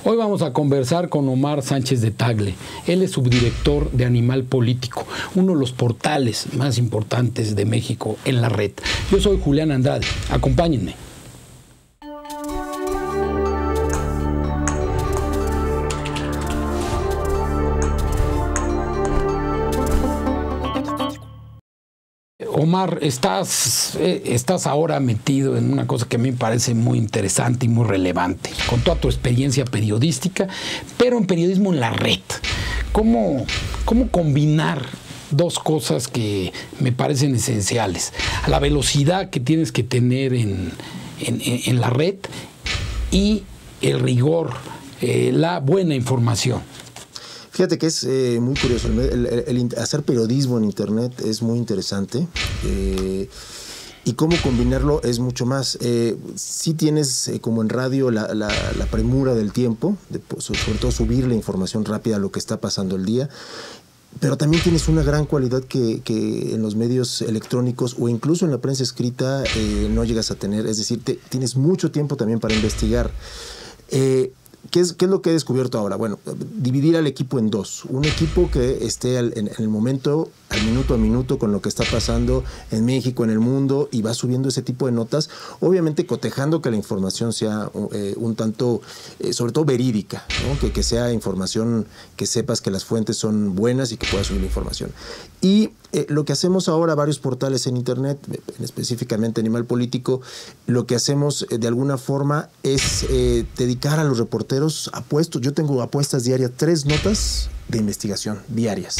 Hoy vamos a conversar con Omar Sánchez de Tagle. Él es subdirector de Animal Político, uno de los portales más importantes de México en la red. Yo soy Julián Andrade. Acompáñenme. Omar, estás ahora metido en una cosa que a mí me parece muy interesante y muy relevante, con toda tu experiencia periodística, pero en periodismo en la red. ¿Cómo combinar dos cosas que me parecen esenciales? La velocidad que tienes que tener en la red y el rigor, la buena información. Fíjate que es muy curioso. Hacer periodismo en Internet es muy interesante. Y cómo combinarlo es mucho más. Sí tienes, como en radio, la premura del tiempo, sobre todo subir la información rápida a lo que está pasando el día. Pero también tienes una gran cualidad que en los medios electrónicos o incluso en la prensa escrita no llegas a tener. Es decir, tienes mucho tiempo también para investigar. ¿Qué es lo que he descubierto ahora? Bueno, dividir al equipo en dos. Un equipo que esté en el momento, al minuto a minuto, con lo que está pasando en México, en el mundo, y va subiendo ese tipo de notas, obviamente cotejando que la información sea un tanto, sobre todo verídica, ¿no? Que sea información que sepas que las fuentes son buenas y que puedas subir la información. Y lo que hacemos ahora, varios portales en Internet, específicamente Animal Político, lo que hacemos de alguna forma es dedicar a los reporteros apuestos. Yo tengo apuestas diarias, 3 notas de investigación diarias.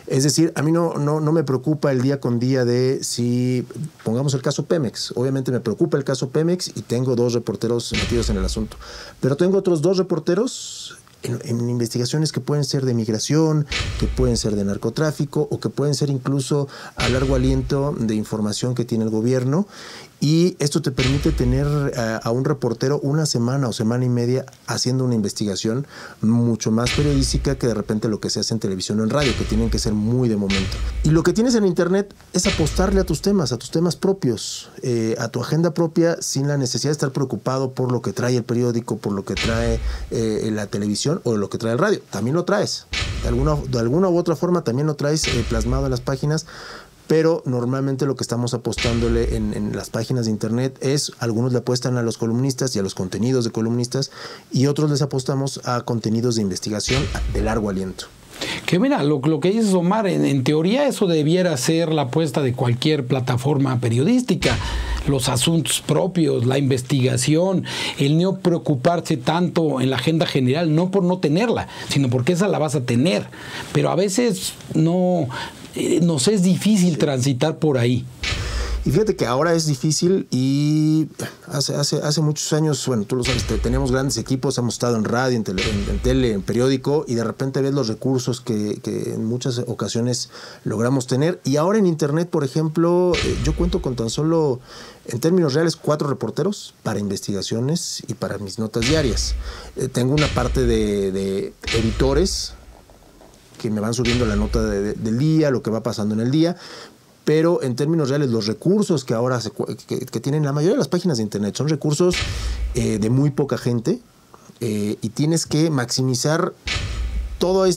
Es decir, a mí no me preocupa el día con día de si, pongamos el caso Pemex. Obviamente me preocupa el caso Pemex y tengo 2 reporteros metidos en el asunto. Pero tengo otros 2 reporteros en investigaciones que pueden ser de migración, que pueden ser de narcotráfico o que pueden ser incluso a largo aliento de información que tiene el gobierno. Y esto te permite tener a un reportero una semana o semana y media haciendo una investigación mucho más periodística que de repente lo que se hace en televisión o en radio, que tienen que ser muy de momento. Y lo que tienes en Internet es apostarle a tus temas propios, a tu agenda propia, sin la necesidad de estar preocupado por lo que trae el periódico, por lo que trae la televisión o lo que trae el radio. También lo traes. De alguna u otra forma también lo traes plasmado en las páginas. Pero normalmente lo que estamos apostándole en las páginas de Internet es, algunos le apuestan a los columnistas y a los contenidos de columnistas, y otros les apostamos a contenidos de investigación de largo aliento. Que mira, lo que dices, Omar, en teoría eso debiera ser la apuesta de cualquier plataforma periodística. Los asuntos propios, la investigación, el no preocuparse tanto en la agenda general, no por no tenerla, sino porque esa la vas a tener. Pero a veces nos es difícil transitar por ahí. Y fíjate que ahora es difícil, y hace muchos años, bueno, tú lo sabes, teníamos grandes equipos, hemos estado en radio, en tele, en periódico, y de repente ves los recursos que en muchas ocasiones logramos tener. Y ahora en Internet, por ejemplo, yo cuento con tan solo, en términos reales, 4 reporteros para investigaciones y para mis notas diarias. Tengo una parte de editores que me van subiendo la nota del día, lo que va pasando en el día. Pero en términos reales, los recursos que ahora que tienen la mayoría de las páginas de Internet son recursos de muy poca gente, y tienes que maximizar todo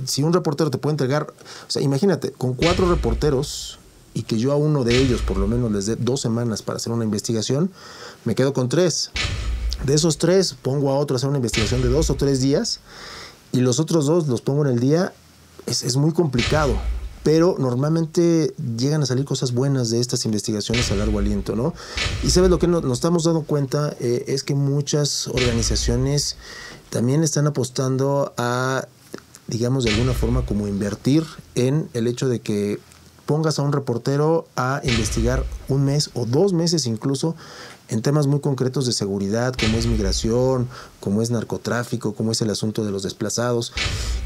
si un reportero te puede entregar, o sea, imagínate, con 4 reporteros y que yo a uno de ellos por lo menos les dé 2 semanas para hacer una investigación, me quedo con 3. De esos 3 pongo a otro a hacer una investigación de 2 o 3 días, y los otros 2 los pongo en el día. Es muy complicado, pero normalmente llegan a salir cosas buenas de estas investigaciones a largo aliento, ¿no? Y ¿sabes lo que nos estamos dando cuenta? Es que muchas organizaciones también están apostando a, digamos, de alguna forma como invertir en el hecho de que pongas a un reportero a investigar 1 mes o 2 meses incluso en temas muy concretos de seguridad, como es migración, como es narcotráfico, como es el asunto de los desplazados.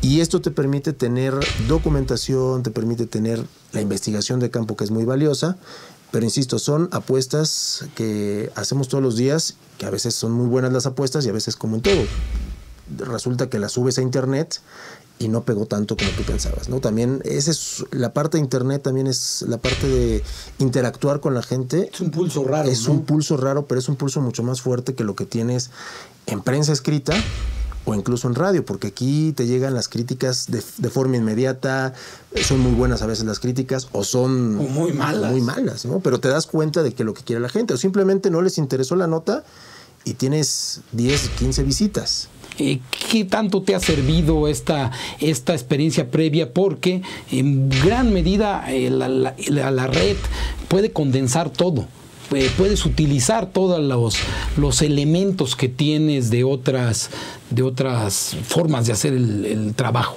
Y esto te permite tener documentación, te permite tener la investigación de campo, que es muy valiosa. Pero insisto, son apuestas que hacemos todos los días, que a veces son muy buenas las apuestas y a veces, como en todo, resulta que la subes a internet y no pegó tanto como tú pensabas, ¿no? También esa es la parte de internet, también es la parte de interactuar con la gente. Es un pulso raro. Es un pulso raro, pero es un pulso mucho más fuerte que lo que tienes en prensa escrita o incluso en radio, porque aquí te llegan las críticas de forma inmediata, son muy buenas a veces las críticas o son muy malas, ¿no? Pero te das cuenta de que lo que quiere la gente, o simplemente no les interesó la nota y tienes 10, 15 visitas. ¿Qué tanto te ha servido esta experiencia previa? Porque en gran medida la red puede condensar todo. Puedes utilizar todos los elementos que tienes de otras formas de hacer el trabajo.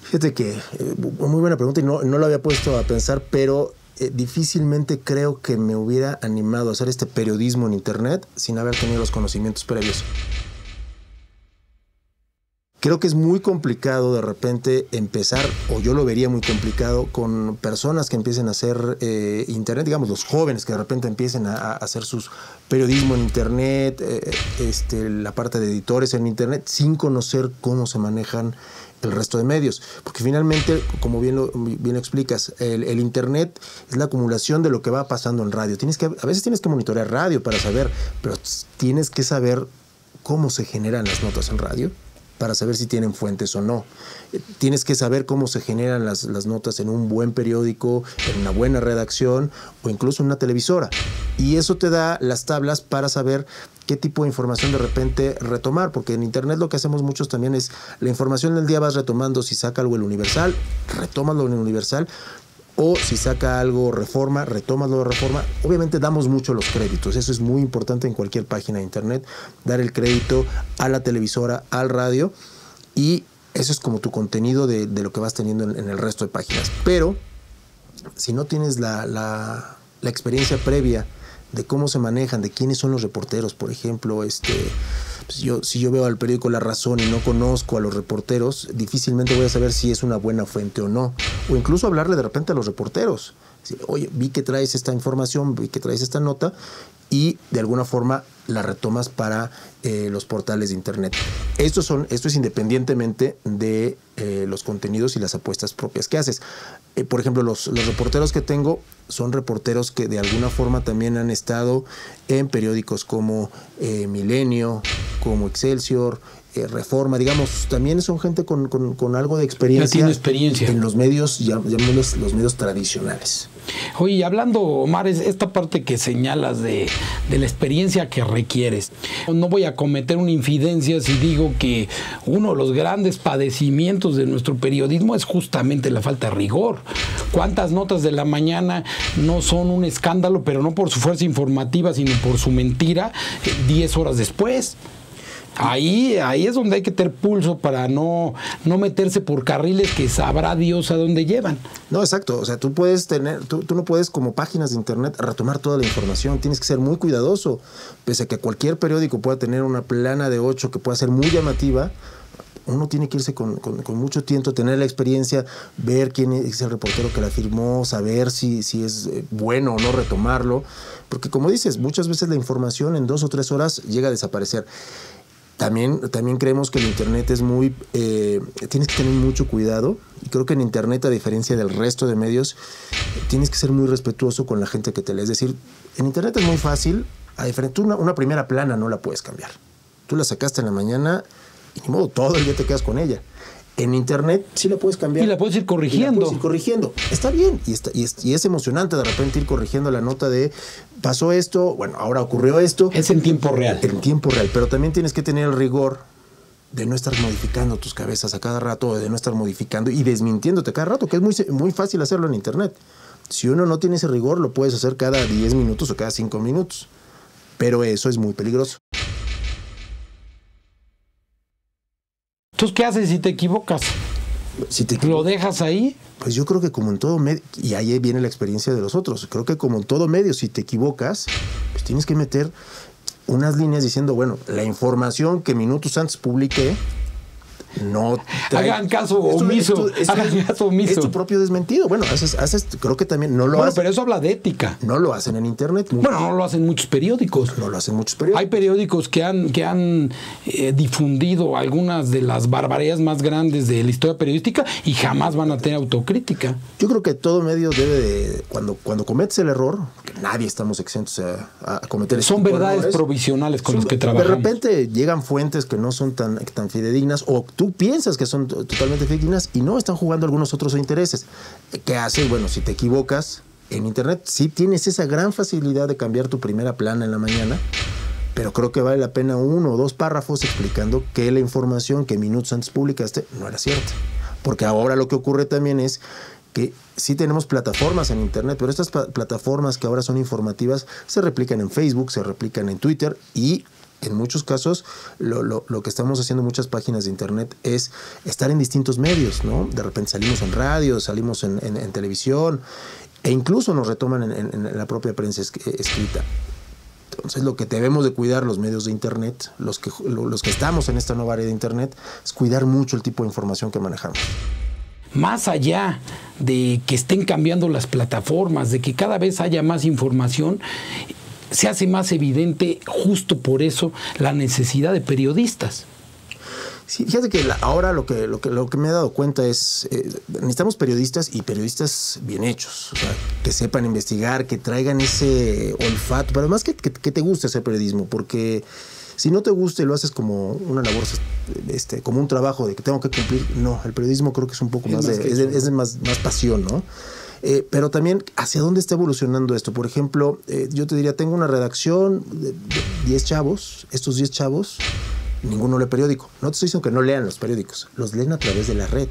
Fíjate que muy buena pregunta y no lo había puesto a pensar, pero difícilmente creo que me hubiera animado a hacer este periodismo en internet sin haber tenido los conocimientos previos. Creo que es muy complicado de repente empezar, o yo lo vería muy complicado, con personas que empiecen a hacer internet, digamos los jóvenes que de repente empiecen a hacer sus periodismo en internet, la parte de editores en internet, sin conocer cómo se manejan el resto de medios. Porque finalmente, como bien lo explicas, el internet es la acumulación de lo que va pasando en radio. A veces tienes que monitorear radio para saber, pero tienes que saber cómo se generan las notas en radio para saber si tienen fuentes o no. Tienes que saber cómo se generan las notas en un buen periódico, en una buena redacción o incluso en una televisora. Y eso te da las tablas para saber qué tipo de información de repente retomar, porque en internet lo que hacemos muchos también es la información del día vas retomando. Si saca algo el Universal, retomas lo en el Universal, o si saca algo Reforma, retomas lo de Reforma. Obviamente damos mucho los créditos, eso es muy importante en cualquier página de internet, dar el crédito a la televisora, al radio, y eso es como tu contenido de lo que vas teniendo en el resto de páginas. Pero si no tienes la experiencia previa de cómo se manejan, de quiénes son los reporteros, por ejemplo, si yo veo al periódico La Razón y no conozco a los reporteros, difícilmente voy a saber si es una buena fuente o no. O incluso hablarle de repente a los reporteros. Oye, vi que traes esta información, vi que traes esta nota, y de alguna forma la retomas para los portales de internet. Esto es independientemente de los contenidos y las apuestas propias que haces. Por ejemplo, los reporteros que tengo son reporteros que de alguna forma también han estado en periódicos como Milenio, como Excelsior, Reforma, digamos, también son gente con algo de experiencia. Ya tiene experiencia en los medios, llamémoslos los medios tradicionales. Oye, hablando, Omar, esta parte que señalas de la experiencia que requieres. No voy a cometer una infidencia si digo que uno de los grandes padecimientos de nuestro periodismo es justamente la falta de rigor. ¿Cuántas notas de la mañana no son un escándalo, pero no por su fuerza informativa, sino por su mentira, 10 horas después? Ahí es donde hay que tener pulso para no meterse por carriles que sabrá Dios a dónde llevan. No, exacto. O sea, tú no puedes como páginas de internet retomar toda la información. Tienes que ser muy cuidadoso. Pese a que cualquier periódico pueda tener una plana de 8 que pueda ser muy llamativa, uno tiene que irse con mucho tiempo, tener la experiencia, ver quién es el reportero que la firmó, saber si es bueno o no retomarlo. Porque como dices, muchas veces la información en 2 o 3 horas llega a desaparecer. También creemos que el internet es tienes que tener mucho cuidado, y creo que en internet, a diferencia del resto de medios, tienes que ser muy respetuoso con la gente que te lee. Es decir, en internet es muy fácil, tú una primera plana no la puedes cambiar. Tú la sacaste en la mañana y ni modo, todo el día te quedas con ella. En internet sí la puedes cambiar. Y la puedes ir corrigiendo. Está bien. Y es emocionante de repente ir corrigiendo la nota de pasó esto, bueno, ahora ocurrió esto. Es en tiempo real. En tiempo real. Pero también tienes que tener el rigor de no estar modificando tus cabezas a cada rato, de no estar modificando y desmintiéndote a cada rato, que es muy fácil hacerlo en internet. Si uno no tiene ese rigor, lo puedes hacer cada 10 minutos o cada 5 minutos. Pero eso es muy peligroso. Entonces, ¿qué haces si te equivocas? ¿Lo dejas ahí? Pues yo creo que como en todo medio, y ahí viene la experiencia de los otros, creo que como en todo medio, si te equivocas, pues tienes que meter unas líneas diciendo, bueno, la información que minutos antes publiqué no hagan caso omiso. Hagan caso omiso. Es tu propio desmentido. Bueno, creo que también no lo hacen. Pero eso habla de ética. No lo hacen en Internet. Bueno, no lo hacen muchos periódicos. No lo hacen muchos periódicos. Hay periódicos que han difundido algunas de las barbaridades más grandes de la historia periodística y jamás van a tener autocrítica. Yo creo que todo medio debe de, cuando cometes el error, que nadie estamos exentos a cometer ese Son tipo de verdades errores, provisionales con las que trabajamos. De repente llegan fuentes que no son tan fidedignas, o tú piensas que son totalmente fidedignas y no, están jugando algunos otros intereses. ¿Qué haces? Bueno, si te equivocas en Internet, sí tienes esa gran facilidad de cambiar tu primera plana en la mañana, pero creo que vale la pena 1 o 2 párrafos explicando que la información que minutos antes publicaste no era cierta. Porque ahora lo que ocurre también es que sí tenemos plataformas en Internet, pero estas plataformas que ahora son informativas se replican en Facebook, se replican en Twitter, y en muchos casos lo que estamos haciendo en muchas páginas de Internet es estar en distintos medios, ¿no? De repente salimos en radio, salimos en televisión, e incluso nos retoman en la propia prensa escrita. Entonces, lo que debemos de cuidar los medios de Internet, los que estamos en esta nueva área de Internet, es cuidar mucho el tipo de información que manejamos. Más allá de que estén cambiando las plataformas, de que cada vez haya más información, se hace más evidente justo por eso la necesidad de periodistas. Sí, fíjate que ahora lo que me he dado cuenta es necesitamos periodistas, y periodistas bien hechos, o sea, que sepan investigar, que traigan ese olfato, pero además que te guste hacer periodismo, porque si no te gusta y lo haces como una labor, como un trabajo de que tengo que cumplir, no, el periodismo creo que es un poco más más pasión, ¿no? Pero también, ¿hacia dónde está evolucionando esto? Por ejemplo, yo te diría, tengo una redacción de 10 chavos, estos 10 chavos, ninguno lee periódico. No te estoy diciendo que no lean los periódicos, los leen a través de la red.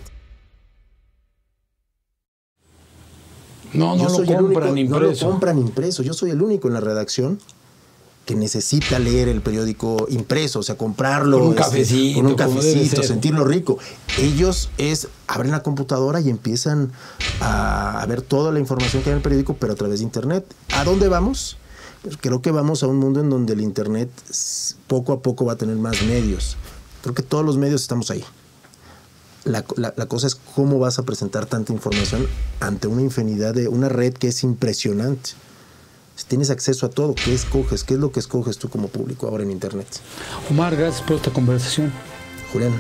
No lo compran impreso. No lo compran impreso. Yo soy el único en la redacción que necesita leer el periódico impreso, o sea, comprarlo con un cafecito, sentirlo rico. Ellos abren la computadora y empiezan a ver toda la información que hay en el periódico, pero a través de Internet. ¿A dónde vamos? Pues creo que vamos a un mundo en donde el Internet poco a poco va a tener más medios. Creo que todos los medios estamos ahí. La cosa es cómo vas a presentar tanta información ante una infinidad de una red que es impresionante. Si tienes acceso a todo, ¿qué escoges? ¿Qué es lo que escoges tú como público ahora en Internet? Omar, gracias por esta conversación. Julián.